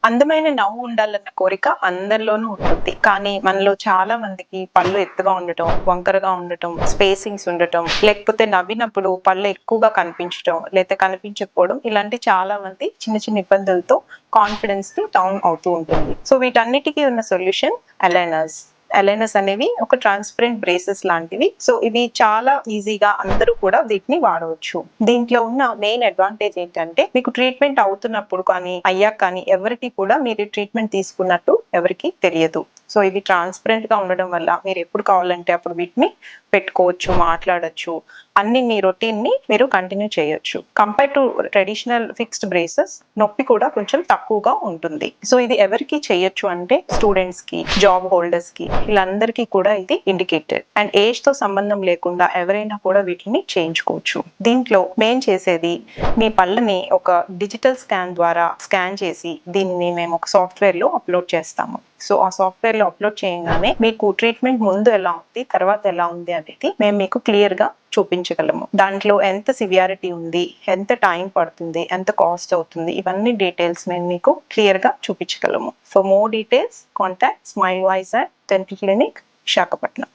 అందమైన నవ్వు ఉండాలన్న కోరిక అందరిలోనూ ఉంటుంది. కానీ మనలో చాలా మందికి పళ్ళు ఎత్తుగా ఉండటం, వంకరగా ఉండటం, స్పేసింగ్స్ ఉండటం, లేకపోతే నవ్వినప్పుడు పళ్ళు ఎక్కువగా కనిపించటం, లేదా కనిపించకపోవడం ఇలాంటి చాలా మంది చిన్న చిన్న ఇబ్బందులతో కాన్ఫిడెన్స్ కి డౌన్ అవుతూ ఉంటుంది. సో వీటన్నిటికీ ఉన్న సొల్యూషన్ అలైనర్స్. అలైనర్స్ అనేవి ఒక ట్రాన్స్పరెంట్ బ్రేసెస్ లాంటివి. సో ఇవి చాలా ఈజీగా అందరూ కూడా వీటిని వాడవచ్చు. దీంట్లో ఉన్న మెయిన్ అడ్వాంటేజ్ ఏంటంటే మీకు ట్రీట్మెంట్ అవుతున్నప్పుడు కానీ అయ్యాక కానీ ఎవరికి కూడా మీరు ట్రీట్మెంట్ తీసుకున్నట్టు ఎవరికి తెలియదు. సో ఇవి ట్రాన్స్పరెంట్ గా ఉండడం వల్ల మీరు ఎప్పుడు కావాలంటే అప్పుడు వీటిని పెట్టుకోవచ్చు, మాట్లాడొచ్చు, అన్ని మీ రొటీన్ ని మీరు కంటిన్యూ చేయొచ్చు. Compare to traditional fixed braces నొప్పి కూడా కొంచెం తక్కువగా ఉంటుంది. సో ఇది ఎవరికి చేయొచ్చు అంటే స్టూడెంట్స్ కి, జాబ్ హోల్డర్స్ కి, వీళ్ళందరికీ కూడా ఇది ఇండికేటెడ్. అండ్ ఏజ్ తో సంబంధం లేకుండా ఎవరైనా కూడా వీటిని చేయించుకోవచ్చు. దీంట్లో మెయిన్ చేసేది మీ పళ్ళని ఒక డిజిటల్ స్కాన్ ద్వారా స్కాన్ చేసి దీన్ని మేము ఒక సాఫ్ట్వేర్ లో అప్లోడ్ చేస్తాము. సో ఆ సాఫ్ట్వేర్ లో అప్లోడ్ చేయగానే మీకు ట్రీట్మెంట్ ముందు ఎలా ఉంది, తర్వాత ఎలా ఉంది అనేది మేము మీకు క్లియర్ గా చూపించగలము. దాంట్లో ఎంత సివియారిటీ ఉంది, ఎంత టైం పడుతుంది, ఎంత కాస్ట్ అవుతుంది, ఇవన్నీ డీటెయిల్స్ మేము మీకు క్లియర్ గా చూపించగలము. For more details contact smile wise at dental clinic Visakhapatnam.